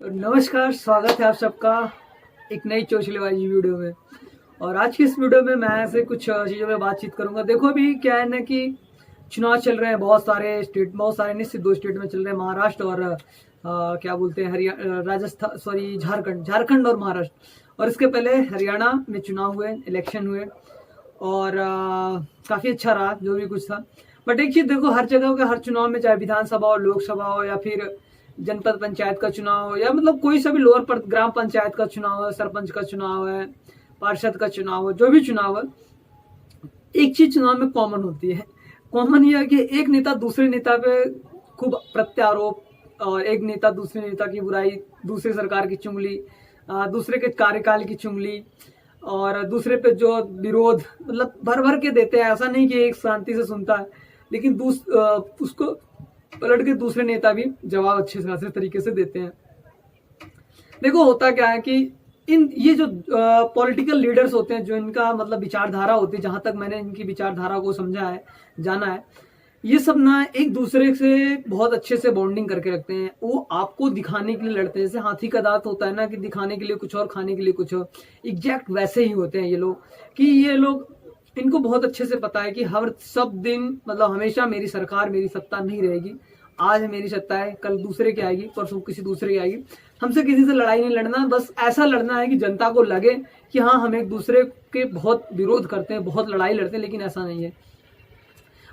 नमस्कार, स्वागत है आप सबका एक नई चोचलेबाजी वीडियो में। और आज की इस वीडियो में मैं ऐसे कुछ चीज़ों में बातचीत करूंगा। देखो अभी क्या है ना कि चुनाव चल रहे हैं बहुत सारे स्टेट, बहुत सारे नहीं सिर्फ दो स्टेट में चल रहे हैं, महाराष्ट्र और क्या बोलते हैं हरियाणा, राजस्थान, सॉरी झारखंड और महाराष्ट्र। और इसके पहले हरियाणा में चुनाव हुए, इलेक्शन हुए और काफ़ी अच्छा रहा जो भी कुछ था। बट एक चीज़ देखो, हर जगह का हर चुनाव में, चाहे विधानसभा हो, लोकसभा हो या फिर जनपद पंचायत का चुनाव हो या मतलब कोई सा भी लोअर पर ग्राम पंचायत का चुनाव है, सरपंच का चुनाव है, पार्षद का चुनाव हो, जो भी चुनाव है, एक चीज चुनाव में कॉमन होती है। कॉमन यह है कि एक नेता दूसरे नेता पे खूब प्रत्यारोप, और एक नेता दूसरे नेता की बुराई, दूसरी सरकार की चुगली, दूसरे के कार्यकाल की चुगली और दूसरे पे जो विरोध मतलब भर भर के देते हैं। ऐसा नहीं कि एक शांति से सुनता है, लेकिन उसको पलट के दूसरे नेता भी जवाब अच्छे खासे तरीके से देते हैं। देखो होता क्या है कि ये जो पॉलिटिकल लीडर्स होते हैं, जो इनका मतलब विचारधारा होती है, जहां तक मैंने इनकी विचारधारा को समझा है, जाना है, ये सब ना एक दूसरे से बहुत अच्छे से बॉन्डिंग करके रखते हैं। वो आपको दिखाने के लिए लड़ते हैं, जैसे हाथी का दांत होता है ना, कि दिखाने के लिए कुछ और खाने के लिए कुछ और। एग्जैक्ट वैसे ही होते हैं ये लोग, कि ये लोग, इनको बहुत अच्छे से पता है कि हर सब दिन मतलब हमेशा मेरी सरकार, मेरी सत्ता नहीं रहेगी। आज मेरी सत्ता है, कल दूसरे की आएगी, परसों किसी दूसरे की आएगी। हमसे किसी से लड़ाई नहीं लड़ना, बस ऐसा लड़ना है कि जनता को लगे कि हाँ, हम एक दूसरे के बहुत विरोध करते हैं, बहुत लड़ाई लड़ते हैं, लेकिन ऐसा नहीं है।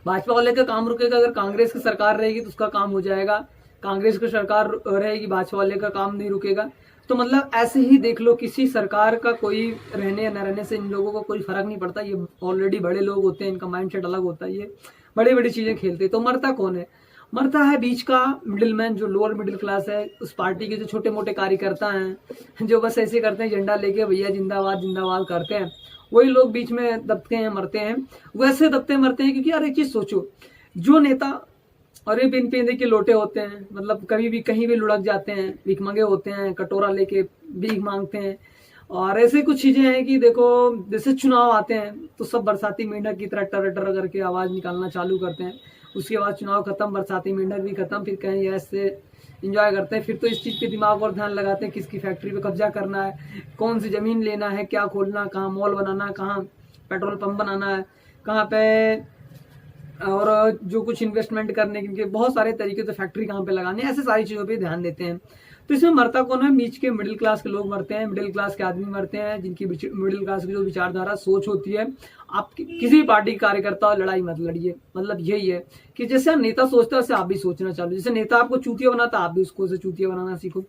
भाजपा वाले का काम रुकेगा, अगर कांग्रेस की सरकार रहेगी तो उसका काम हो जाएगा। कांग्रेस की सरकार रहेगी, भाजपा वाले का काम नहीं रुकेगा। तो मतलब ऐसे ही देख लो, किसी सरकार का कोई रहने या न रहने से इन लोगों को कोई फर्क नहीं पड़ता। ये ऑलरेडी बड़े लोग होते हैं, इनका माइंडसेट अलग होता है, ये बड़ी बड़ी चीजें खेलते हैं। तो मरता कौन है? मरता है बीच का मिडिल मैन, जो लोअर मिडिल क्लास है, उस पार्टी के जो छोटे मोटे कार्यकर्ता हैं, जो बस ऐसे करते हैं, झंडा लेके भैया जिंदाबाद जिंदाबाद करते हैं। वही लोग बीच में दबते हैं, मरते हैं। वैसे दबते मरते हैं क्योंकि यार एक चीज सोचो, जो नेता और ये बिन पेंदे के लोटे होते हैं, मतलब कभी भी कहीं भी लुढ़क जाते हैं, भिखमंगे होते हैं, कटोरा लेके भीख मांगते हैं। और ऐसे कुछ चीजें हैं कि देखो, जैसे चुनाव आते हैं तो सब बरसाती मेंढक की तरह टर टर करके आवाज निकालना चालू करते हैं। उसके बाद चुनाव खत्म, बरसाती मेंढक भी खत्म, फिर कहीं ऐसे इंजॉय करते हैं। फिर तो इस चीज पे दिमाग और ध्यान लगाते हैं, किसकी फैक्ट्री पे कब्जा करना है, कौन सी जमीन लेना है, क्या खोलना, कहाँ मॉल बनाना, कहाँ पेट्रोल पंप बनाना है, कहाँ पे और जो कुछ इन्वेस्टमेंट करने के बहुत सारे तरीके से फैक्ट्री कहाँ पे लगाने, ऐसे सारी चीजों पे ध्यान देते हैं। तो इसमें मरता कौन है? बीच के मिडिल क्लास के लोग मरते हैं, मिडिल क्लास के आदमी मरते हैं, जिनकी मिडिल क्लास की जो विचारधारा सोच होती है। आप किसी भी पार्टी के कार्यकर्ता लड़ाई मत लड़िए, मतलब यही है कि जैसे नेता सोचता है वैसे आप भी सोचना चालू। जैसे नेता आपको चूतिया बनाता, आप भी उसको से चूतिया बनाना सीखो।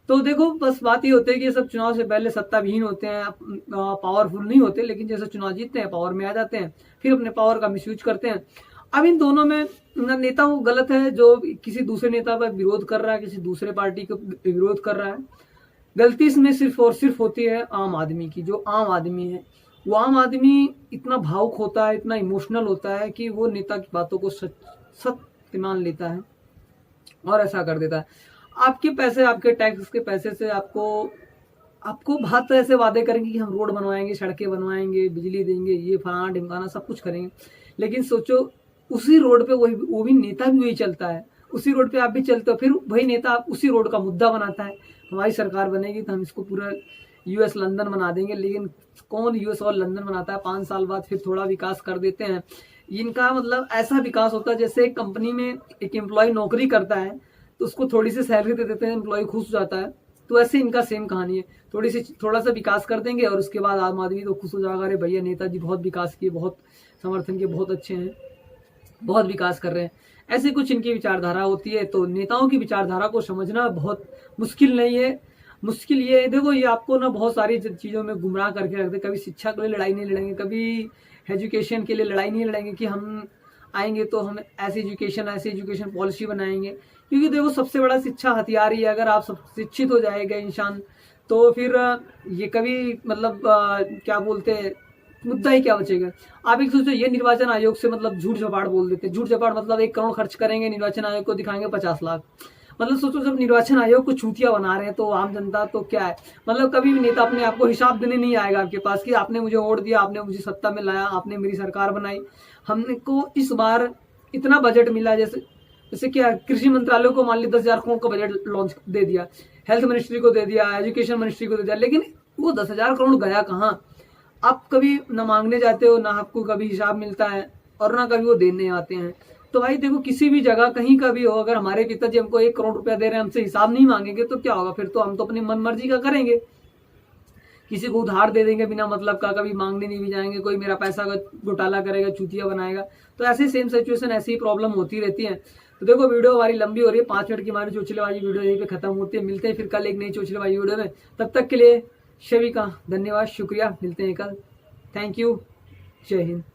तो देखो बस बात ये होती है कि ये सब चुनाव से पहले सत्ता विहीन होते हैं, पावरफुल नहीं होते, लेकिन जैसे चुनाव जीतते हैं पावर में आ जाते हैं, फिर अपने पावर का मिसयूज करते हैं। अब इन दोनों में नेता वो गलत है जो किसी दूसरे नेता पर विरोध कर रहा है, किसी दूसरे पार्टी को विरोध कर रहा है। गलती इसमें सिर्फ और सिर्फ होती है आम आदमी की। जो आम आदमी है, वो आम आदमी इतना भावुक होता है, इतना इमोशनल होता है कि वो नेता की बातों को सत्य मान लेता है और ऐसा कर देता है। आपके पैसे, आपके टैक्स के पैसे से आपको बहुत ऐसे वादे करेंगे कि हम रोड बनवाएंगे, सड़कें बनवाएंगे, बिजली देंगे, ये फलाना ढिमकाना सब कुछ करेंगे। लेकिन सोचो, उसी रोड पे वो भी नेता भी वही चलता है, उसी रोड पे आप भी चलते हो, फिर वही नेता उसी रोड का मुद्दा बनाता है। हमारी सरकार बनेगी तो हम इसको पूरा यूएस लंदन बना देंगे। लेकिन कौन यूएस और लंदन बनाता है? 5 साल बाद फिर थोड़ा विकास कर देते हैं। इनका मतलब ऐसा विकास होता है जैसे एक कंपनी में एक एम्प्लॉय नौकरी करता है तो उसको थोड़ी सी सैलरी दे देते हैं, एम्प्लॉय खुश हो जाता है। तो ऐसे इनका सेम कहानी है, थोड़ा सा विकास कर देंगे और उसके बाद आम आदमी तो खुश हो जाएगा, अरे भैया नेताजी बहुत विकास किए, बहुत समर्थन किए, बहुत अच्छे हैं, बहुत विकास कर रहे हैं। ऐसे कुछ इनकी विचारधारा होती है। तो नेताओं की विचारधारा को समझना बहुत मुश्किल नहीं है। मुश्किल ये है, देखो, ये आपको ना बहुत सारी चीज़ों में गुमराह करके रखते। कभी शिक्षा के लिए लड़ाई नहीं लड़ेंगे, कभी एजुकेशन के लिए लड़ाई नहीं लड़ेंगे कि हम आएंगे तो हम ऐसी एजुकेशन पॉलिसी बनाएंगे। क्योंकि देखो, सबसे बड़ा शिक्षा हथियार ही है। अगर आप सब शिक्षित हो जाएगा इंसान, तो फिर ये कभी मतलब क्या बोलते हैं, मुद्दा ही क्या बचेगा। आप एक सोचो, ये निर्वाचन आयोग से मतलब झूठ झपाट बोल देते हैं। झूठ झपाट मतलब 1 करोड़ खर्च करेंगे, निर्वाचन आयोग को दिखाएंगे 50 लाख। मतलब सोचो, जब निर्वाचन आयोग को चूतिया बना रहे हैं तो आम जनता तो क्या है। मतलब कभी भी नेता अपने आप को हिसाब देने नहीं आएगा आपके पास कि आपने मुझे वोट दिया, आपने मुझे सत्ता में लाया, आपने मेरी सरकार बनाई, हमने को इस बार इतना बजट मिला। जैसे जैसे क्या, कृषि मंत्रालय को मान ली 10,000 करोड़ का बजट लॉन्च दे दिया, हेल्थ मिनिस्ट्री को दे दिया, एजुकेशन मिनिस्ट्री को दे दिया, लेकिन वो 10,000 करोड़ गया कहाँ? आप कभी न मांगने जाते हो, ना आपको कभी हिसाब मिलता है और ना कभी वो देने आते हैं। तो भाई देखो, किसी भी जगह कहीं का भी हो, अगर हमारे पिताजी हमको 1 करोड़ रुपया दे रहे हैं, हमसे हिसाब नहीं मांगेंगे तो क्या होगा? फिर तो हम तो अपनी मन मर्जी का करेंगे, किसी को उधार दे देंगे बिना मतलब का, कभी मांगने नहीं भी जाएंगे, कोई मेरा पैसा का घोटाला करेगा, चूतिया बनाएगा। तो ऐसी सेम सिचुएशन, ऐसी ही प्रॉब्लम होती रहती है। तो देखो, वीडियो हमारी लंबी हो रही है, 5 मिनट की हमारी चोचलेबाजी वीडियो यहीं पे खत्म होती है। मिलते हैं फिर कल एक नई चोचलेबाजी वीडियो में। तब तक के लिए सभी का धन्यवाद, शुक्रिया। मिलते हैं कल। Thank you. जय हिंद।